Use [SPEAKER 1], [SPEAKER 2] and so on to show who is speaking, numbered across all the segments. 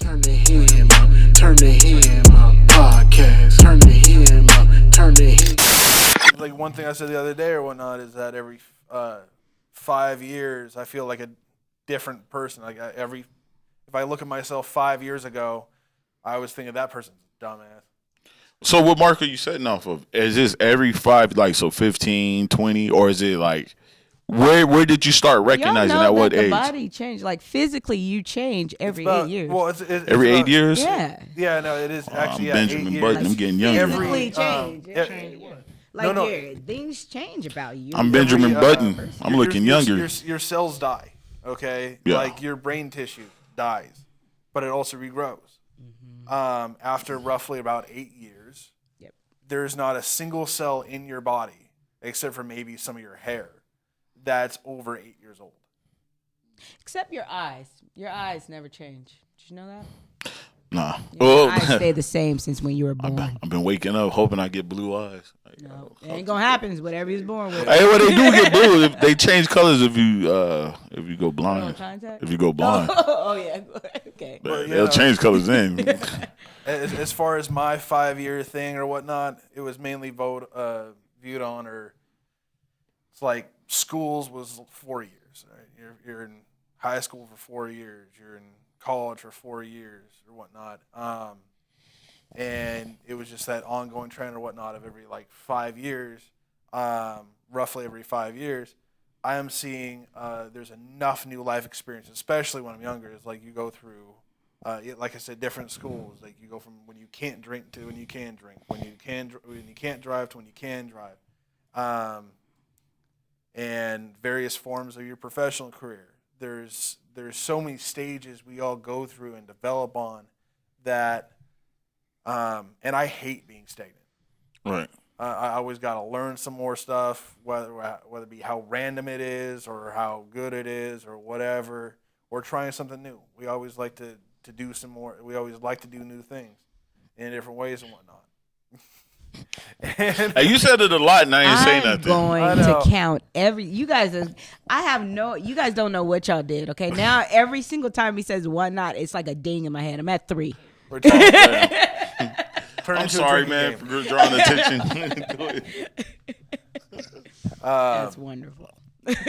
[SPEAKER 1] Turn the HYMM up, turn the HYMM up podcast. Turn the HYMM up, turn the HYMM.
[SPEAKER 2] Like one thing I said the other day or whatnot is that every 5 years I feel like a different person. Like if I look at myself 5 years ago, I was thinking that person's a dumbass.
[SPEAKER 3] So what mark are you setting off of? Is this every 5, like, so 15, 20, or is it like where did you start recognizing
[SPEAKER 4] Y'all know
[SPEAKER 3] at what
[SPEAKER 4] that
[SPEAKER 3] age?
[SPEAKER 4] the body change, like physically you change every 8 years.
[SPEAKER 2] Well, it's
[SPEAKER 3] Every 8 years?
[SPEAKER 4] Yeah.
[SPEAKER 2] Yeah, no, it is actually
[SPEAKER 3] I'm
[SPEAKER 2] 8
[SPEAKER 3] Benjamin
[SPEAKER 2] years.
[SPEAKER 3] Button. I'm getting younger.
[SPEAKER 4] Physically change. Like
[SPEAKER 2] No.
[SPEAKER 4] things change about you.
[SPEAKER 3] I'm Benjamin Button. I'm looking younger.
[SPEAKER 2] Your cells die, okay?
[SPEAKER 3] Yeah.
[SPEAKER 2] Like your brain tissue dies, but it also regrows. After roughly about 8 years,
[SPEAKER 4] Yep.
[SPEAKER 2] there's not a single cell in your body, except for maybe some of your hair, that's over 8 years old.
[SPEAKER 4] Except your eyes. Your eyes never change. Did you know that?
[SPEAKER 3] Nah.
[SPEAKER 4] Your eyes stay the same since when you were born.
[SPEAKER 3] I've been waking up hoping I get blue eyes. Like,
[SPEAKER 4] No, it ain't gonna happen. It's whatever he's born with.
[SPEAKER 3] Hey, well, they do get blue. They change colors if you go blind.
[SPEAKER 4] Contact?
[SPEAKER 3] If you go blind,
[SPEAKER 4] Oh yeah. Okay.
[SPEAKER 3] they'll change colors then.
[SPEAKER 2] As far as my 5-year thing or whatnot, it was mainly viewed on, or it's like schools was 4 years. Right? You're in high school for 4 years. You're in college for 4 years or whatnot. And it was just that ongoing trend or whatnot of every like 5 years, roughly every 5 years, I am seeing there's enough new life experiences, especially when I'm younger. It's like you go through, like I said, different schools. Like you go from when you can't drink to when you can drink, when you can't drive to when you can drive, and various forms of your professional career. There's so many stages we all go through and develop on that. And I hate being stagnant.
[SPEAKER 3] Right.
[SPEAKER 2] I always got to learn some more stuff, whether it be how random it is or how good it is or whatever, or trying something new. We always like to do some more. We always like to do new things in different ways and whatnot.
[SPEAKER 3] Hey, you said it a lot and I ain't say nothing.
[SPEAKER 4] I'm going to count every. You guys don't know what y'all did. Okay, now every single time he says whatnot, it's like a ding in my head. I'm at 3.
[SPEAKER 2] We're talking
[SPEAKER 3] I'm sorry, man, for drawing attention.
[SPEAKER 4] That's wonderful.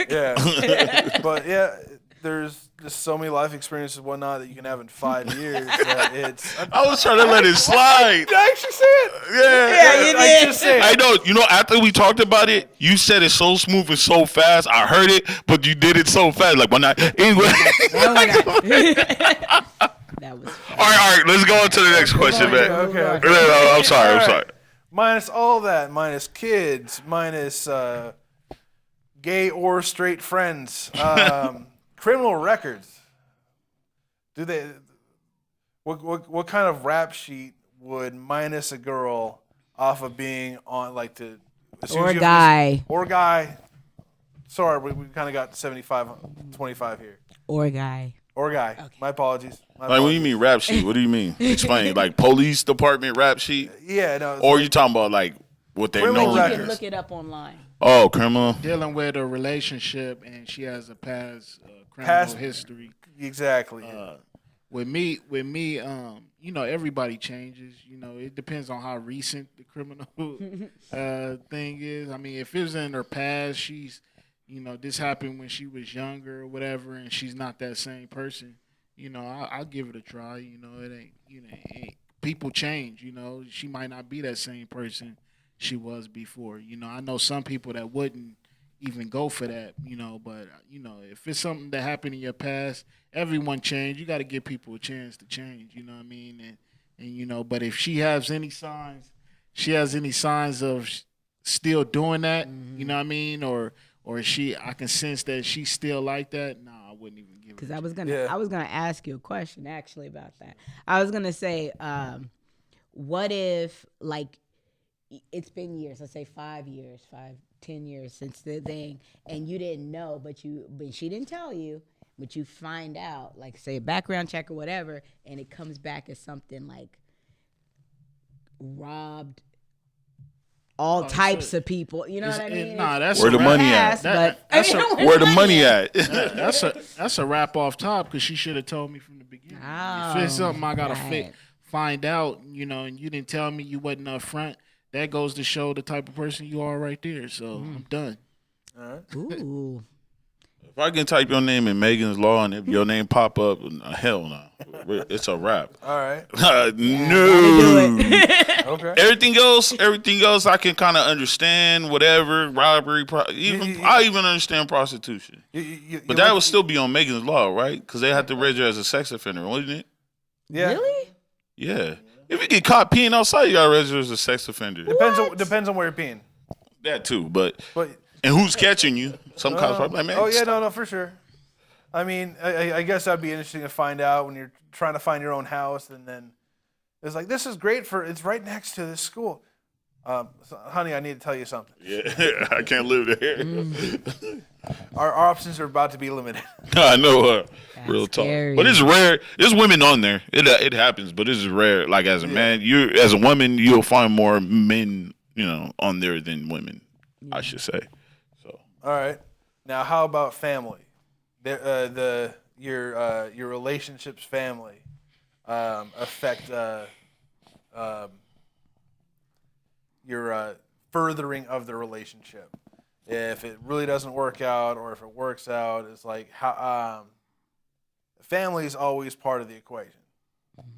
[SPEAKER 2] Yeah, but yeah, there's just so many life experiences and whatnot that you can have in 5 years. That it's.
[SPEAKER 3] I was trying to let it slide.
[SPEAKER 2] Did I actually say it?
[SPEAKER 3] Yeah,
[SPEAKER 4] you did.
[SPEAKER 2] I just said it.
[SPEAKER 3] I know. You know, after we talked about it, you said it so smooth and so fast. I heard it, but you did it so fast. Like when I anyway.
[SPEAKER 4] Oh my God. That was fun.
[SPEAKER 3] All right. Let's go on to the next question, man.
[SPEAKER 2] Okay.
[SPEAKER 3] No, I'm sorry.
[SPEAKER 2] Minus all that, minus kids, minus gay or straight friends, criminal records. Do they? What kind of rap sheet would minus a girl off of being on like the
[SPEAKER 4] Or a guy.
[SPEAKER 2] or guy? Sorry, we kind of got 75-25 here.
[SPEAKER 4] Or a guy.
[SPEAKER 2] Or guy.
[SPEAKER 4] Okay.
[SPEAKER 2] My apologies.
[SPEAKER 3] Like, when you mean rap sheet, what do you mean? Explain. Like police department rap sheet?
[SPEAKER 2] Yeah, no.
[SPEAKER 3] Or you talking about like what they
[SPEAKER 2] Criminal
[SPEAKER 3] know?
[SPEAKER 4] You
[SPEAKER 2] records.
[SPEAKER 4] can look it up online.
[SPEAKER 3] Oh, criminal.
[SPEAKER 5] Dealing with a relationship and she has a past criminal history.
[SPEAKER 2] Exactly.
[SPEAKER 5] With me, you know, everybody changes. You know, it depends on how recent the criminal thing is. I mean, if it was in her past, she's, you know, this happened when she was younger or whatever, and she's not that same person. You know, I'll give it a try. You know, it ain't. You know, people change. You know, she might not be that same person she was before. You know, I know some people that wouldn't even go for that, you know, but, you know, if it's something that happened in your past, everyone changed. You got to give people a chance to change, you know what I mean? And you know, but if she has any signs of still doing that, you know what I mean? Or I can sense that she's still like that, no, I wouldn't even give it.
[SPEAKER 4] Because I was gonna ask you a question actually about that. I was gonna say, what if like it's been years, let's say 5 years, 10 years since the thing, and you didn't know, but she didn't tell you, but you find out, like say a background check or whatever, and it comes back as something like robbed all
[SPEAKER 5] Oh,
[SPEAKER 4] types
[SPEAKER 5] so
[SPEAKER 4] of people. You know what I mean?
[SPEAKER 5] Nah, that's
[SPEAKER 3] Where
[SPEAKER 5] a
[SPEAKER 3] the
[SPEAKER 5] wrap.
[SPEAKER 3] money at?
[SPEAKER 4] Fast, but
[SPEAKER 5] That's
[SPEAKER 3] Where the money at?
[SPEAKER 5] That's a wrap off top because she should have told me from the beginning. If it's something I gotta
[SPEAKER 4] right.
[SPEAKER 5] find out, and you didn't tell me, you wasn't up front, that goes to show the type of person you are right there. So I'm done.
[SPEAKER 2] All right.
[SPEAKER 4] Ooh.
[SPEAKER 3] If I can type your name in Megan's Law and if your name pop up, hell no, it's a wrap.
[SPEAKER 2] All right.
[SPEAKER 3] No.
[SPEAKER 2] Okay.
[SPEAKER 3] Everything else, I can kind of understand. Whatever robbery, I even understand prostitution. But that would still be on Megan's Law, right? Because they have to register as a sex offender, wouldn't it?
[SPEAKER 2] Yeah.
[SPEAKER 4] Really?
[SPEAKER 3] Yeah. If you get caught peeing outside, you got to register as a sex offender.
[SPEAKER 2] Depends on where you're peeing.
[SPEAKER 3] That too, but
[SPEAKER 2] But
[SPEAKER 3] and who's catching you? Some cops probably like, man.
[SPEAKER 2] oh yeah,
[SPEAKER 3] stop.
[SPEAKER 2] no, for sure. I mean, I guess that'd be interesting to find out when you're trying to find your own house, and then it's like, this is great it's right next to this school. So, honey, I need to tell you something.
[SPEAKER 3] Yeah, I can't live there.
[SPEAKER 2] Our options are about to be limited.
[SPEAKER 3] I know, real talk.
[SPEAKER 4] scary.
[SPEAKER 3] But it's rare. There's women on there. It happens, but it's rare. Like as a man, as a woman, you'll find more men, on there than women. I should say. So.
[SPEAKER 2] All right. Now, how about family? Your relationships, family, affect your furthering of the relationship. If it really doesn't work out, or if it works out, it's like how family is always part of the equation.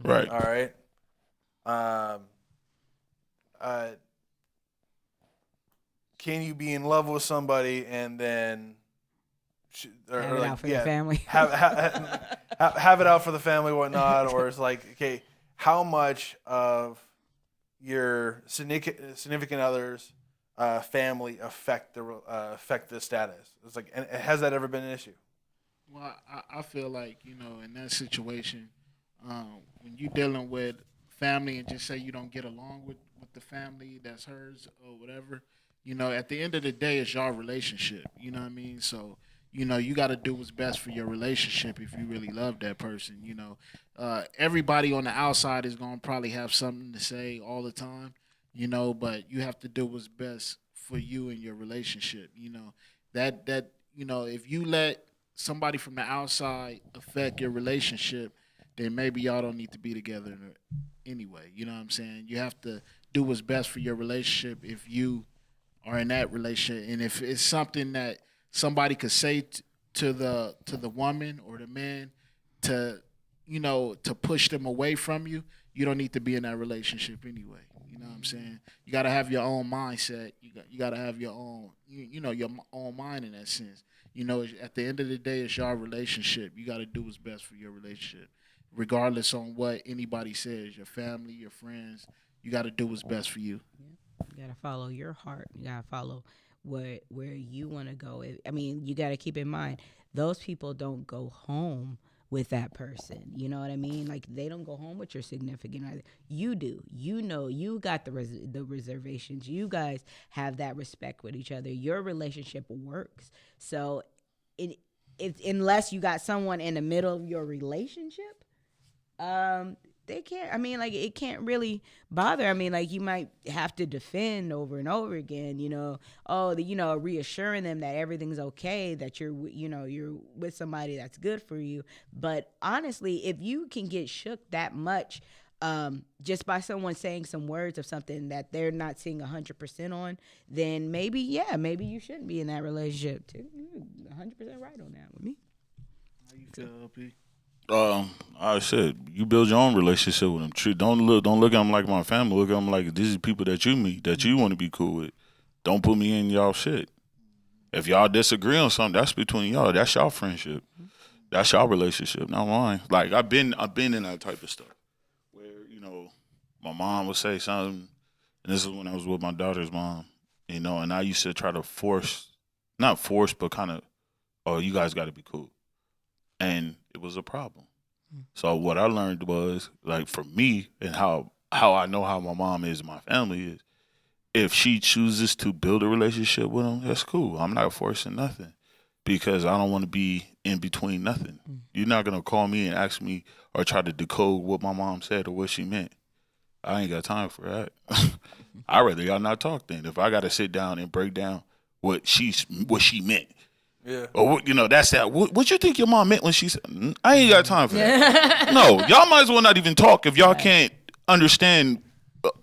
[SPEAKER 3] Right.
[SPEAKER 2] All right. Can you be in love with somebody and then
[SPEAKER 4] Have it out for the family.
[SPEAKER 2] have it out for the family, whatnot, or it's like, okay, how much of your significant other's family affect the status? It's like, and has that ever been an issue?
[SPEAKER 5] Well, I feel like, in that situation, when you're dealing with family and just say you don't get along with the family that's hers or whatever, at the end of the day, it's your relationship. You know what I mean? So, you got to do what's best for your relationship if you really love that person. Everybody on the outside is going to probably have something to say all the time, but you have to do what's best for you and your relationship. If you let somebody from the outside affect your relationship, then maybe y'all don't need to be together anyway. You know what I'm saying? You have to do what's best for your relationship if you are in that relationship, and if it's something that somebody could say to the woman or the man to push them away from you, you don't need to be in that relationship anyway. You know what I'm saying? You got to have your own mindset. You got to have your own your own mind in that sense. At the end of the day, it's your relationship. You got to do what's best for your relationship, regardless on what anybody says. Your family, your friends, you got to do what's best for you.
[SPEAKER 4] You gotta follow your heart. You gotta follow where you want to go. I mean, you gotta keep in mind those people don't go home with that person. You know what I mean? Like, they don't go home with your significant other. You do. You got the reservations. You guys have that respect with each other. Your relationship works. So it's unless you got someone in the middle of your relationship, they can't. I mean, like, it can't really bother. I mean, like, you might have to defend over and over again. Reassuring them that everything's okay, that you're with somebody that's good for you. But honestly, if you can get shook that much, just by someone saying some words of something that they're not seeing 100% on, then maybe you shouldn't be in that relationship too. You're 100% right on that with me.
[SPEAKER 5] How you feel, LP?
[SPEAKER 3] I said you build your own relationship with them. Don't look at them like my family. Look at them like these are people that you meet, that you want to be cool with. Don't put me in y'all shit. If y'all disagree on something, that's between y'all. That's y'all friendship. That's y'all relationship, not mine. Like, I've been in that type of stuff where my mom would say something, and this is when I was with my daughter's mom, and I used to try to not force, but kind of, oh, you guys got to be cool. And it was a problem. So what I learned was, like, for me, and how I know how my mom is and my family is, if she chooses to build a relationship with them, that's cool. I'm not forcing nothing because I don't want to be in between nothing. You're not going to call me and ask me or try to decode what my mom said or what she meant. I ain't got time for that. I'd rather y'all not talk then. If I got to sit down and break down what she meant.
[SPEAKER 2] Yeah.
[SPEAKER 3] Or that's that. What you think your mom meant when she said? I ain't got time for that. No, y'all might as well not even talk if y'all can't understand.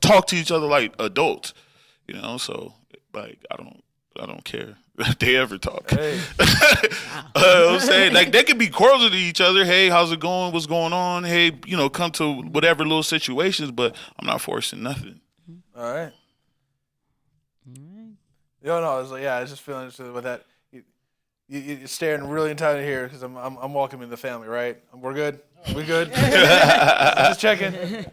[SPEAKER 3] Talk to each other like adults. So like I don't care if they ever talk.
[SPEAKER 2] Hey.
[SPEAKER 3] I'm saying like they could be cordial to each other. Hey, how's it going? What's going on? Hey, come to whatever little situations, but I'm not forcing nothing.
[SPEAKER 2] All right. No, it's like, I was just feeling interested with that. You're staring really intently here because I'm welcoming the family, right? We're good. We good. Just checking.